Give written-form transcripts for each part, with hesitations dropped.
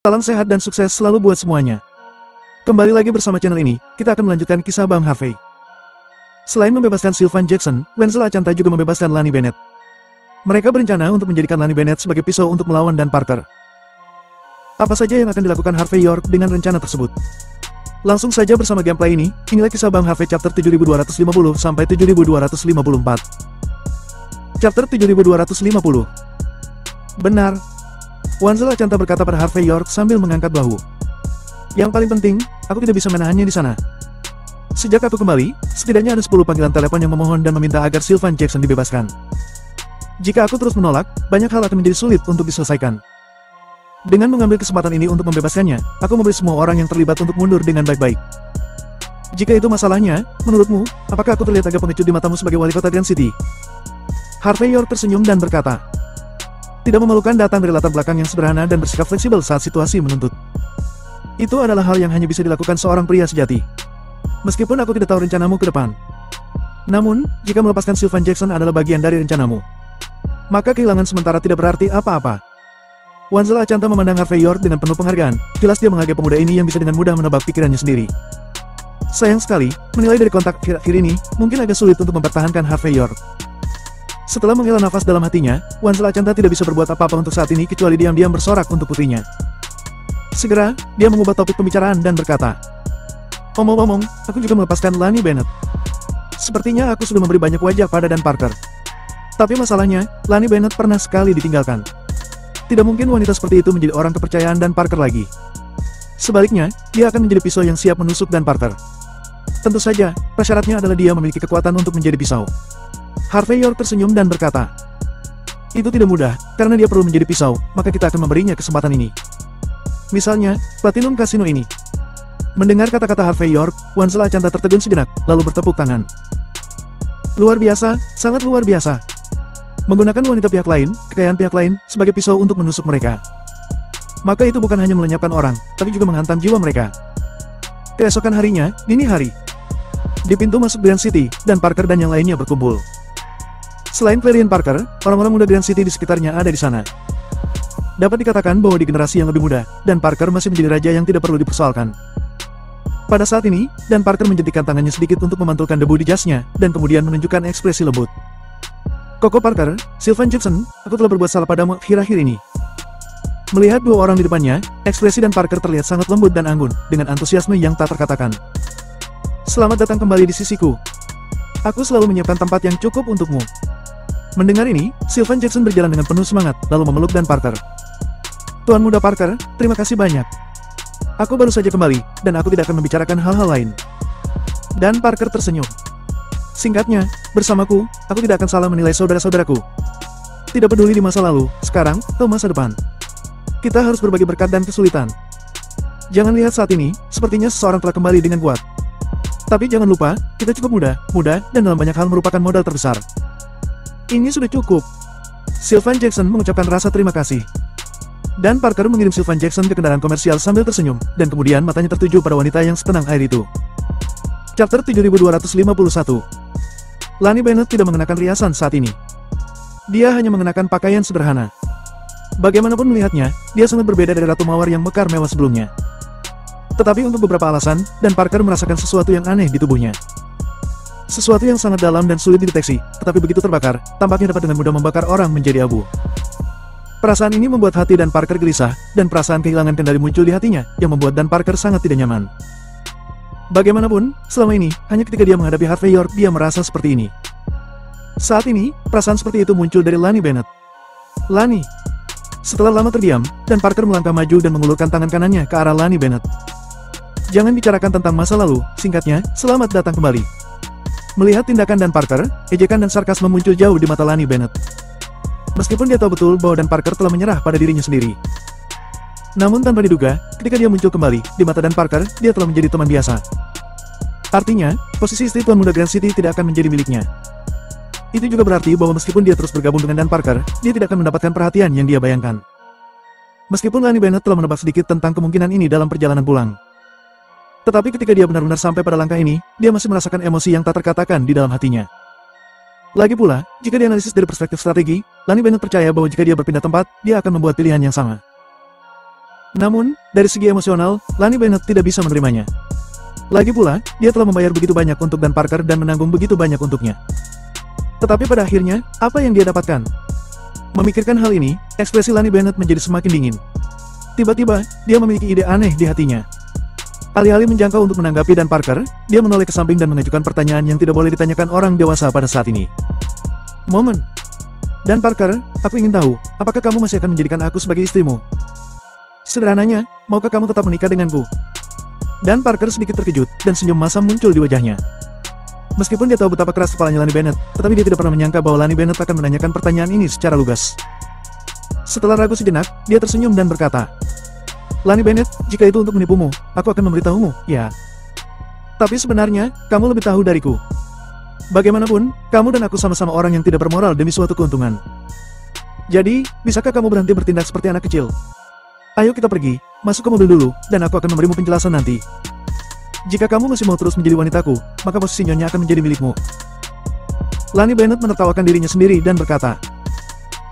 Salam sehat dan sukses selalu buat semuanya. Kembali lagi bersama channel ini, kita akan melanjutkan kisah Bang Harvey. Selain membebaskan Sylvan Jackson, Wenzel Acanta juga membebaskan Lani Bennett. Mereka berencana untuk menjadikan Lani Bennett sebagai pisau untuk melawan Dan Parker. Apa saja yang akan dilakukan Harvey York dengan rencana tersebut? Langsung saja bersama gameplay ini, inilah kisah Bang Harvey chapter 7250 sampai 7254. Chapter 7250. Benar. Wenzel Acanta berkata pada Harvey York sambil mengangkat bahu. Yang paling penting, aku tidak bisa menahannya di sana. Sejak aku kembali, setidaknya ada 10 panggilan telepon yang memohon dan meminta agar Sylvan Jackson dibebaskan. Jika aku terus menolak, banyak hal akan menjadi sulit untuk diselesaikan. Dengan mengambil kesempatan ini untuk membebaskannya, aku memberi semua orang yang terlibat untuk mundur dengan baik-baik. Jika itu masalahnya, menurutmu, apakah aku terlihat agak pengecut di matamu sebagai wali kota Grand City? Harvey York tersenyum dan berkata, tidak memalukan datang dari latar belakang yang sederhana dan bersikap fleksibel saat situasi menuntut. Itu adalah hal yang hanya bisa dilakukan seorang pria sejati. Meskipun aku tidak tahu rencanamu ke depan. Namun, jika melepaskan Sylvan Jackson adalah bagian dari rencanamu, maka kehilangan sementara tidak berarti apa-apa. Wenzel Acanta memandang Harvey York dengan penuh penghargaan, jelas dia menghargai pemuda ini yang bisa dengan mudah menebak pikirannya sendiri. Sayang sekali, menilai dari kontak akhir-akhir ini, mungkin agak sulit untuk mempertahankan Harvey York. Setelah menghela nafas dalam hatinya, Wenzel Acanta tidak bisa berbuat apa-apa untuk saat ini kecuali diam-diam bersorak untuk putrinya. Segera, dia mengubah topik pembicaraan dan berkata, omong-omong, aku juga melepaskan Lani Bennett. Sepertinya aku sudah memberi banyak wajah pada Dan Parker. Tapi masalahnya, Lani Bennett pernah sekali ditinggalkan. Tidak mungkin wanita seperti itu menjadi orang kepercayaan Dan Parker lagi. Sebaliknya, dia akan menjadi pisau yang siap menusuk Dan Parker. Tentu saja, prasyaratnya adalah dia memiliki kekuatan untuk menjadi pisau. Harvey York tersenyum dan berkata, itu tidak mudah, karena dia perlu menjadi pisau, maka kita akan memberinya kesempatan ini. Misalnya, Platinum Casino ini. Mendengar kata-kata Harvey York, Wenzel Acanta tertegun sejenak, lalu bertepuk tangan. Luar biasa, sangat luar biasa. Menggunakan wanita pihak lain, kekayaan pihak lain, sebagai pisau untuk menusuk mereka. Maka itu bukan hanya melenyapkan orang, tapi juga menghantam jiwa mereka. Keesokan harinya, dini hari. Di pintu masuk Grand City, Dan Parker dan yang lainnya berkumpul. Selain Clarion Parker, orang-orang muda Grand City di sekitarnya ada di sana. Dapat dikatakan bahwa di generasi yang lebih muda, Dan Parker masih menjadi raja yang tidak perlu dipersoalkan. Pada saat ini, Dan Parker menjentikan tangannya sedikit untuk memantulkan debu di jasnya, dan kemudian menunjukkan ekspresi lembut. Koko Parker, Sylvan Jackson, aku telah berbuat salah padamu akhir-akhir ini. Melihat dua orang di depannya, ekspresi Dan Parker terlihat sangat lembut dan anggun, dengan antusiasme yang tak terkatakan. Selamat datang kembali di sisiku. Aku selalu menyiapkan tempat yang cukup untukmu. Mendengar ini, Sylvan Jackson berjalan dengan penuh semangat, lalu memeluk Dan Parker. Tuan Muda Parker, terima kasih banyak. Aku baru saja kembali, dan aku tidak akan membicarakan hal-hal lain. Dan Parker tersenyum. Singkatnya, bersamaku, aku tidak akan salah menilai saudara-saudaraku. Tidak peduli di masa lalu, sekarang, atau masa depan. Kita harus berbagi berkat dan kesulitan. Jangan lihat saat ini, sepertinya seseorang telah kembali dengan kuat. Tapi jangan lupa, kita cukup muda, dan dalam banyak hal merupakan modal terbesar. Ini sudah cukup. Sylvan Jackson mengucapkan rasa terima kasih. Dan Parker mengirim Sylvan Jackson ke kendaraan komersial sambil tersenyum, dan kemudian matanya tertuju pada wanita yang setenang air itu. Chapter 7251. Lani Bennett tidak mengenakan riasan saat ini. Dia hanya mengenakan pakaian sederhana. Bagaimanapun melihatnya, dia sangat berbeda dari Ratu Mawar yang mekar mewah sebelumnya. Tetapi untuk beberapa alasan, Dan Parker merasakan sesuatu yang aneh di tubuhnya. Sesuatu yang sangat dalam dan sulit dideteksi, tetapi begitu terbakar, tampaknya dapat dengan mudah membakar orang menjadi abu. Perasaan ini membuat hati Dan Parker gelisah, dan perasaan kehilangan kendali muncul di hatinya, yang membuat Dan Parker sangat tidak nyaman. Bagaimanapun, selama ini, hanya ketika dia menghadapi Harvey York dia merasa seperti ini. Saat ini, perasaan seperti itu muncul dari Lani Bennett. Lani. Setelah lama terdiam, Dan Parker melangkah maju dan mengulurkan tangan kanannya ke arah Lani Bennett. Jangan bicarakan tentang masa lalu, singkatnya, selamat datang kembali. Melihat tindakan Dan Parker, ejekan dan sarkasme muncul jauh di mata Lani Bennett. Meskipun dia tahu betul bahwa Dan Parker telah menyerah pada dirinya sendiri. Namun tanpa diduga, ketika dia muncul kembali, di mata Dan Parker, dia telah menjadi teman biasa. Artinya, posisi istri Tuan Muda Grand City tidak akan menjadi miliknya. Itu juga berarti bahwa meskipun dia terus bergabung dengan Dan Parker, dia tidak akan mendapatkan perhatian yang dia bayangkan. Meskipun Lani Bennett telah menebak sedikit tentang kemungkinan ini dalam perjalanan pulang. Tetapi ketika dia benar-benar sampai pada langkah ini, dia masih merasakan emosi yang tak terkatakan di dalam hatinya. Lagi pula, jika dianalisis dari perspektif strategi, Lani Bennett percaya bahwa jika dia berpindah tempat, dia akan membuat pilihan yang sama. Namun, dari segi emosional, Lani Bennett tidak bisa menerimanya. Lagi pula, dia telah membayar begitu banyak untuk Dan Parker dan menanggung begitu banyak untuknya. Tetapi pada akhirnya, apa yang dia dapatkan? Memikirkan hal ini, ekspresi Lani Bennett menjadi semakin dingin. Tiba-tiba, dia memiliki ide aneh di hatinya. Alih-alih menjangkau untuk menanggapi Dan Parker, dia menoleh ke samping dan mengajukan pertanyaan yang tidak boleh ditanyakan orang dewasa pada saat ini. Momen. Dan Parker, aku ingin tahu, apakah kamu masih akan menjadikan aku sebagai istrimu? Sederhananya, maukah kamu tetap menikah denganku? Dan Parker sedikit terkejut, dan senyum masam muncul di wajahnya. Meskipun dia tahu betapa keras kepalanya Lani Bennett, tetapi dia tidak pernah menyangka bahwa Lani Bennett akan menanyakan pertanyaan ini secara lugas. Setelah ragu sejenak, dia tersenyum dan berkata, Lani Bennett, jika itu untuk menipumu, aku akan memberitahumu, ya. Tapi sebenarnya, kamu lebih tahu dariku. Bagaimanapun, kamu dan aku sama-sama orang yang tidak bermoral demi suatu keuntungan. Jadi, bisakah kamu berhenti bertindak seperti anak kecil? Ayo kita pergi, masuk ke mobil dulu, dan aku akan memberimu penjelasan nanti. Jika kamu masih mau terus menjadi wanitaku, maka posisi nyonya akan menjadi milikmu. Lani Bennett menertawakan dirinya sendiri dan berkata,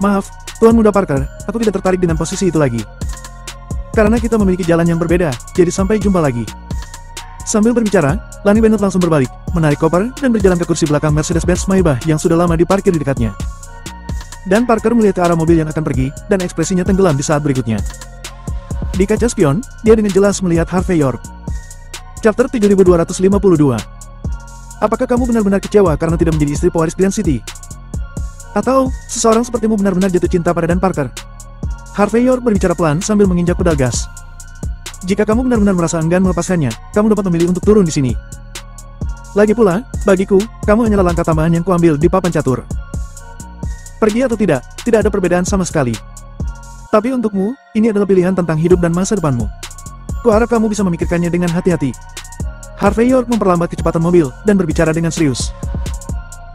Maaf, Tuan Muda Parker, aku tidak tertarik dengan posisi itu lagi. Karena kita memiliki jalan yang berbeda, jadi sampai jumpa lagi. Sambil berbicara, Lani Bennett langsung berbalik, menarik koper, dan berjalan ke kursi belakang Mercedes-Benz Maybach yang sudah lama diparkir di dekatnya. Dan Parker melihat ke arah mobil yang akan pergi, dan ekspresinya tenggelam di saat berikutnya. Di kaca spion, dia dengan jelas melihat Harvey York. Chapter 7252. Apakah kamu benar-benar kecewa karena tidak menjadi istri pewaris Grand City? Atau, seseorang sepertimu benar-benar jatuh cinta pada Dan Parker? Harvey York berbicara pelan sambil menginjak pedal gas. Jika kamu benar-benar merasa enggan melepaskannya, kamu dapat memilih untuk turun di sini. Lagi pula, bagiku, kamu hanyalah langkah tambahan yang kuambil di papan catur. Pergi atau tidak ada perbedaan sama sekali. Tapi untukmu, ini adalah pilihan tentang hidup dan masa depanmu. Kuharap kamu bisa memikirkannya dengan hati-hati. Harvey York memperlambat kecepatan mobil, dan berbicara dengan serius.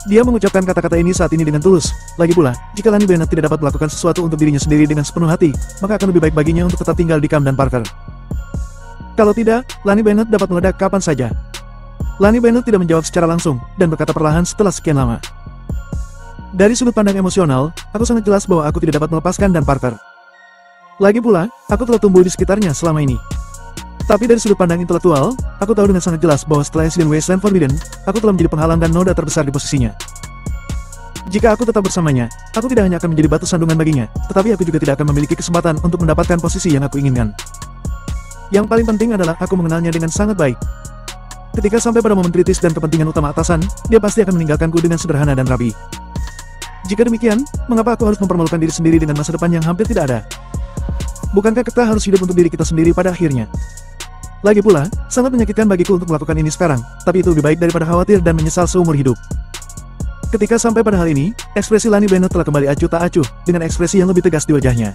Dia mengucapkan kata-kata ini saat ini dengan tulus. Lagi pula, jika Lani Bennett tidak dapat melakukan sesuatu untuk dirinya sendiri dengan sepenuh hati, maka akan lebih baik baginya untuk tetap tinggal di kamp Dan Parker. Kalau tidak, Lani Bennett dapat meledak kapan saja. Lani Bennett tidak menjawab secara langsung, dan berkata perlahan setelah sekian lama. Dari sudut pandang emosional, aku sangat jelas bahwa aku tidak dapat melepaskan Dan Parker. Lagi pula, aku telah tumbuh di sekitarnya selama ini. Tapi dari sudut pandang intelektual, aku tahu dengan sangat jelas bahwa setelah Hidden Wasteland Forbidden, aku telah menjadi penghalang dan noda terbesar di posisinya. Jika aku tetap bersamanya, aku tidak hanya akan menjadi batu sandungan baginya, tetapi aku juga tidak akan memiliki kesempatan untuk mendapatkan posisi yang aku inginkan. Yang paling penting adalah aku mengenalnya dengan sangat baik. Ketika sampai pada momen kritis dan kepentingan utama atasan, dia pasti akan meninggalkanku dengan sederhana dan rapi. Jika demikian, mengapa aku harus mempermalukan diri sendiri dengan masa depan yang hampir tidak ada? Bukankah kita harus hidup untuk diri kita sendiri pada akhirnya? Lagi pula, sangat menyakitkan bagiku untuk melakukan ini sekarang, tapi itu lebih baik daripada khawatir dan menyesal seumur hidup. Ketika sampai pada hal ini, ekspresi Lani Bennett telah kembali acuh tak acuh, dengan ekspresi yang lebih tegas di wajahnya.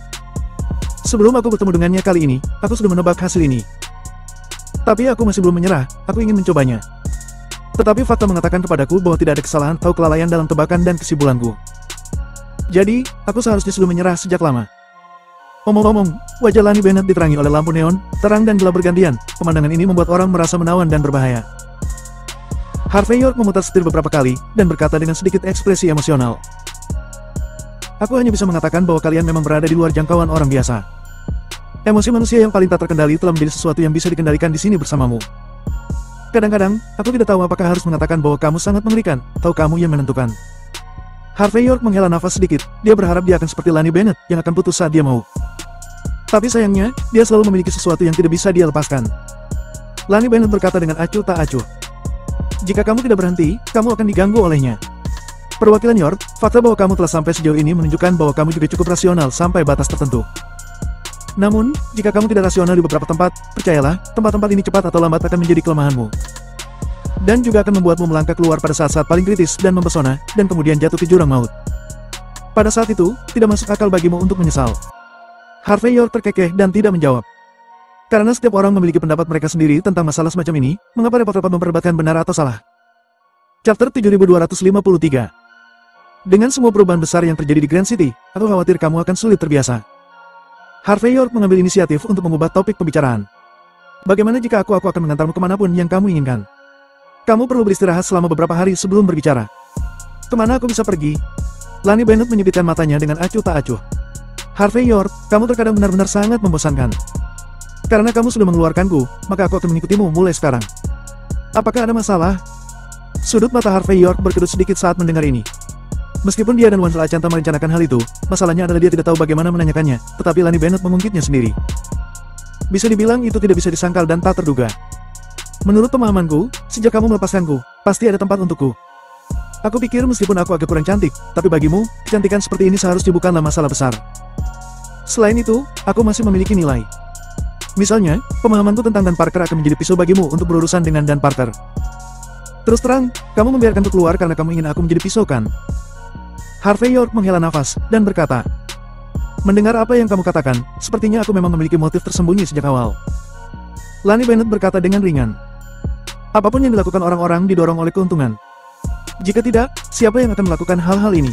Sebelum aku bertemu dengannya kali ini, aku sudah menebak hasil ini. Tapi aku masih belum menyerah, aku ingin mencobanya. Tetapi fakta mengatakan kepadaku bahwa tidak ada kesalahan atau kelalaian dalam tebakan dan kesimpulanku. Jadi, aku seharusnya sudah menyerah sejak lama. Omong-omong, wajah Lani Bennett diterangi oleh lampu neon, terang dan gelap bergantian. Pemandangan ini membuat orang merasa menawan dan berbahaya. Harvey York memutar setir beberapa kali, dan berkata dengan sedikit ekspresi emosional. Aku hanya bisa mengatakan bahwa kalian memang berada di luar jangkauan orang biasa. Emosi manusia yang paling tak terkendali telah menjadi sesuatu yang bisa dikendalikan di sini bersamamu. Kadang-kadang, aku tidak tahu apakah harus mengatakan bahwa kamu sangat mengerikan, atau kamu yang menentukan. Harvey York menghela nafas sedikit, dia berharap dia akan seperti Lani Bennett, yang akan putus saat dia mau. Tapi sayangnya, dia selalu memiliki sesuatu yang tidak bisa dia lepaskan. Lani Bennett berkata dengan acuh tak acuh. Jika kamu tidak berhenti, kamu akan diganggu olehnya. Perwakilan York, fakta bahwa kamu telah sampai sejauh ini menunjukkan bahwa kamu juga cukup rasional sampai batas tertentu. Namun, jika kamu tidak rasional di beberapa tempat, percayalah, tempat-tempat ini cepat atau lambat akan menjadi kelemahanmu. Dan juga akan membuatmu melangkah keluar pada saat-saat paling kritis dan mempesona, dan kemudian jatuh ke jurang maut. Pada saat itu, tidak masuk akal bagimu untuk menyesal. Harvey York terkekeh dan tidak menjawab. Karena setiap orang memiliki pendapat mereka sendiri tentang masalah semacam ini, mengapa repot-repot memperdebatkan benar atau salah? Chapter 7253. Dengan semua perubahan besar yang terjadi di Grand City, aku khawatir kamu akan sulit terbiasa. Harvey York mengambil inisiatif untuk mengubah topik pembicaraan. Bagaimana jika aku akan mengantarmu kemanapun yang kamu inginkan? Kamu perlu beristirahat selama beberapa hari sebelum berbicara. Kemana aku bisa pergi? Lani Bennett menyipitkan matanya dengan acuh tak acuh. Harvey York, kamu terkadang benar-benar sangat membosankan. Karena kamu sudah mengeluarkanku, maka aku akan mengikutimu mulai sekarang. Apakah ada masalah? Sudut mata Harvey York berkedut sedikit saat mendengar ini. Meskipun dia dan Wansel Acanta merencanakan hal itu, masalahnya adalah dia tidak tahu bagaimana menanyakannya, tetapi Lani Bennett mengungkitnya sendiri. Bisa dibilang itu tidak bisa disangkal dan tak terduga. Menurut pemahamanku, sejak kamu melepaskanku, pasti ada tempat untukku. Aku pikir meskipun aku agak kurang cantik, tapi bagimu, kecantikan seperti ini seharusnya bukanlah masalah besar. Selain itu, aku masih memiliki nilai. Misalnya, pemahamanku tentang Dan Parker akan menjadi pisau bagimu untuk berurusan dengan Dan Parker. Terus terang, kamu membiarkanku keluar karena kamu ingin aku menjadi pisau kan? Harvey York menghela nafas, dan berkata, mendengar apa yang kamu katakan, sepertinya aku memang memiliki motif tersembunyi sejak awal. Lani Bennett berkata dengan ringan. Apapun yang dilakukan orang-orang didorong oleh keuntungan. Jika tidak, siapa yang akan melakukan hal-hal ini?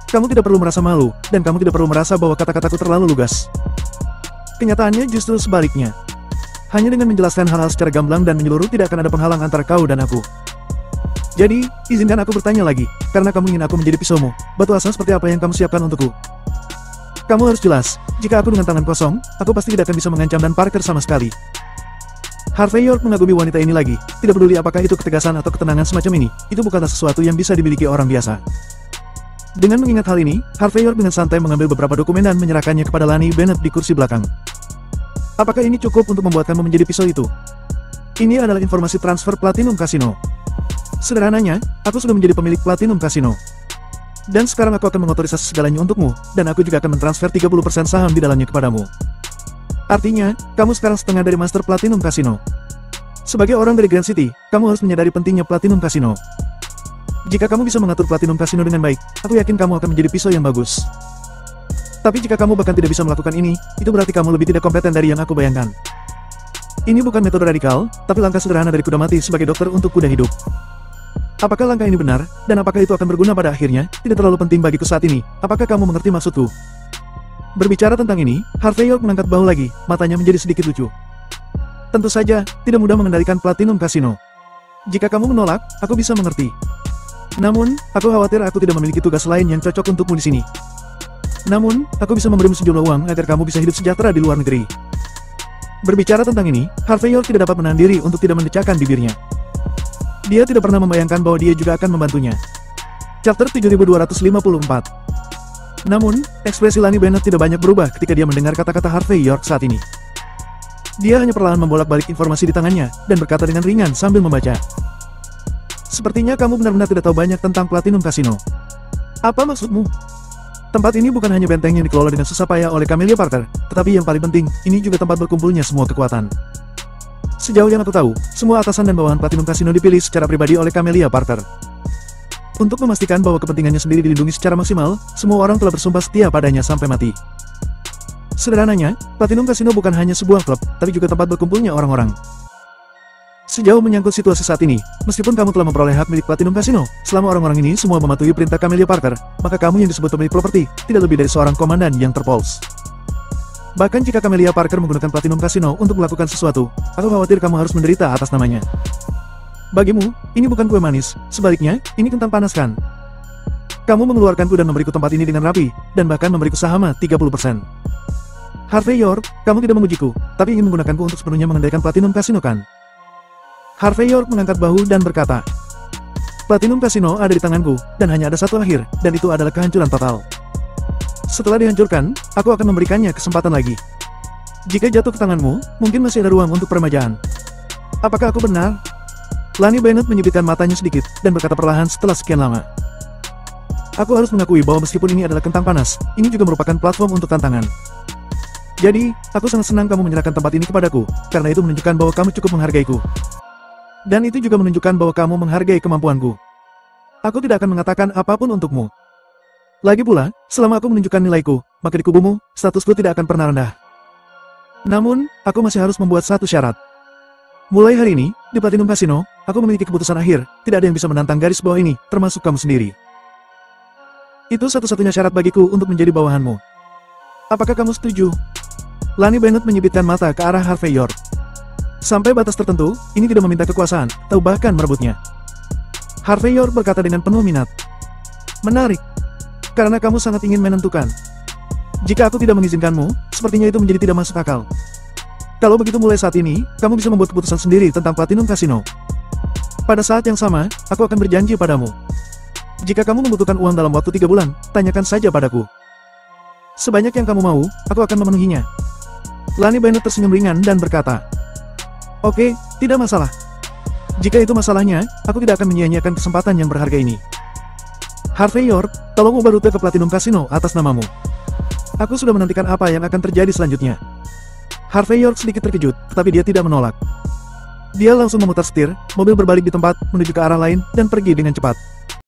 Kamu tidak perlu merasa malu, dan kamu tidak perlu merasa bahwa kata-kataku terlalu lugas. Kenyataannya justru sebaliknya. Hanya dengan menjelaskan hal-hal secara gamblang dan menyeluruh tidak akan ada penghalang antara kau dan aku. Jadi, izinkan aku bertanya lagi, karena kamu ingin aku menjadi pisaumu, batu asa seperti apa yang kamu siapkan untukku? Kamu harus jelas, jika aku dengan tangan kosong, aku pasti tidak akan bisa mengancam Dan Parker sama sekali. Harvey York mengagumi wanita ini lagi, tidak peduli apakah itu ketegasan atau ketenangan semacam ini, itu bukanlah sesuatu yang bisa dimiliki orang biasa. Dengan mengingat hal ini, Harvey York dengan santai mengambil beberapa dokumen dan menyerahkannya kepada Lani Bennett di kursi belakang. Apakah ini cukup untuk membuat kamu menjadi pisau itu? Ini adalah informasi transfer Platinum Casino. Sederhananya, aku sudah menjadi pemilik Platinum Casino. Dan sekarang aku akan mengotorisasi segalanya untukmu, dan aku juga akan mentransfer 30% saham di dalamnya kepadamu. Artinya, kamu sekarang setengah dari Master Platinum Casino. Sebagai orang dari Grand City, kamu harus menyadari pentingnya Platinum Casino. Jika kamu bisa mengatur Platinum Casino dengan baik, aku yakin kamu akan menjadi pisau yang bagus. Tapi jika kamu bahkan tidak bisa melakukan ini, itu berarti kamu lebih tidak kompeten dari yang aku bayangkan. Ini bukan metode radikal, tapi langkah sederhana dari kuda mati sebagai dokter untuk kuda hidup. Apakah langkah ini benar, dan apakah itu akan berguna pada akhirnya? Tidak terlalu penting bagiku saat ini. Apakah kamu mengerti maksudku? Berbicara tentang ini, Harvey York mengangkat bahu lagi, matanya menjadi sedikit lucu. Tentu saja, tidak mudah mengendalikan Platinum Casino. Jika kamu menolak, aku bisa mengerti. Namun, aku khawatir aku tidak memiliki tugas lain yang cocok untukmu di sini. Namun, aku bisa memberimu sejumlah uang agar kamu bisa hidup sejahtera di luar negeri. Berbicara tentang ini, Harvey York tidak dapat menahan diri untuk tidak mendecakkan bibirnya. Dia tidak pernah membayangkan bahwa dia juga akan membantunya. Chapter 7254. Namun, ekspresi Lani Bennett tidak banyak berubah ketika dia mendengar kata-kata Harvey York saat ini. Dia hanya perlahan membolak-balik informasi di tangannya, dan berkata dengan ringan sambil membaca. Sepertinya kamu benar-benar tidak tahu banyak tentang Platinum Casino. Apa maksudmu? Tempat ini bukan hanya benteng yang dikelola dengan susah payah oleh Camelia Parker, tetapi yang paling penting, ini juga tempat berkumpulnya semua kekuatan. Sejauh yang aku tahu, semua atasan dan bawahan Platinum Casino dipilih secara pribadi oleh Camelia Parker. Untuk memastikan bahwa kepentingannya sendiri dilindungi secara maksimal, semua orang telah bersumpah setia padanya sampai mati. Sederhananya, Platinum Casino bukan hanya sebuah klub, tapi juga tempat berkumpulnya orang-orang. Sejauh menyangkut situasi saat ini, meskipun kamu telah memperoleh hak milik Platinum Casino, selama orang-orang ini semua mematuhi perintah Camelia Parker, maka kamu yang disebut pemilik properti, tidak lebih dari seorang komandan yang terpols. Bahkan jika Camelia Parker menggunakan Platinum Casino untuk melakukan sesuatu, aku khawatir kamu harus menderita atas namanya. Bagimu, ini bukan kue manis, sebaliknya, ini kentang panas kan? Kamu mengeluarkanku dan memberiku tempat ini dengan rapi, dan bahkan memberiku saham 30%. Harvey York, kamu tidak mengujiku, tapi ingin menggunakanku untuk sepenuhnya mengendalikan Platinum Casino kan? Harvey York mengangkat bahu dan berkata, Platinum Casino ada di tanganku, dan hanya ada satu akhir, dan itu adalah kehancuran total. Setelah dihancurkan, aku akan memberikannya kesempatan lagi. Jika jatuh ke tanganmu, mungkin masih ada ruang untuk peremajaan. Apakah aku benar? Lani Bennett menyipitkan matanya sedikit, dan berkata perlahan setelah sekian lama. Aku harus mengakui bahwa meskipun ini adalah kentang panas, ini juga merupakan platform untuk tantangan. Jadi, aku sangat senang kamu menyerahkan tempat ini kepadaku, karena itu menunjukkan bahwa kamu cukup menghargaiku. Dan itu juga menunjukkan bahwa kamu menghargai kemampuanku. Aku tidak akan mengatakan apapun untukmu. Lagi pula, selama aku menunjukkan nilaiku, maka di kubumu, statusku tidak akan pernah rendah. Namun, aku masih harus membuat satu syarat. Mulai hari ini, di Platinum Casino, aku memiliki keputusan akhir, tidak ada yang bisa menantang garis bawah ini, termasuk kamu sendiri. Itu satu-satunya syarat bagiku untuk menjadi bawahanmu. Apakah kamu setuju? Lani Bennett menyibitkan mata ke arah Harvey York. Sampai batas tertentu, ini tidak meminta kekuasaan, atau bahkan merebutnya. Harvey York berkata dengan penuh minat. Menarik. Karena kamu sangat ingin menentukan. Jika aku tidak mengizinkanmu, sepertinya itu menjadi tidak masuk akal. Kalau begitu mulai saat ini, kamu bisa membuat keputusan sendiri tentang Platinum Casino. Pada saat yang sama, aku akan berjanji padamu. Jika kamu membutuhkan uang dalam waktu 3 bulan, tanyakan saja padaku. Sebanyak yang kamu mau, aku akan memenuhinya. Lani Bennett tersenyum ringan dan berkata, "Oke, tidak masalah. Jika itu masalahnya, aku tidak akan menyia-nyiakan kesempatan yang berharga ini. Harvey York, tolong ubah rute ke Platinum Casino atas namamu. Aku sudah menantikan apa yang akan terjadi selanjutnya." Harvey York sedikit terkejut, tetapi dia tidak menolak. Dia langsung memutar setir, mobil berbalik di tempat, menuju ke arah lain, dan pergi dengan cepat.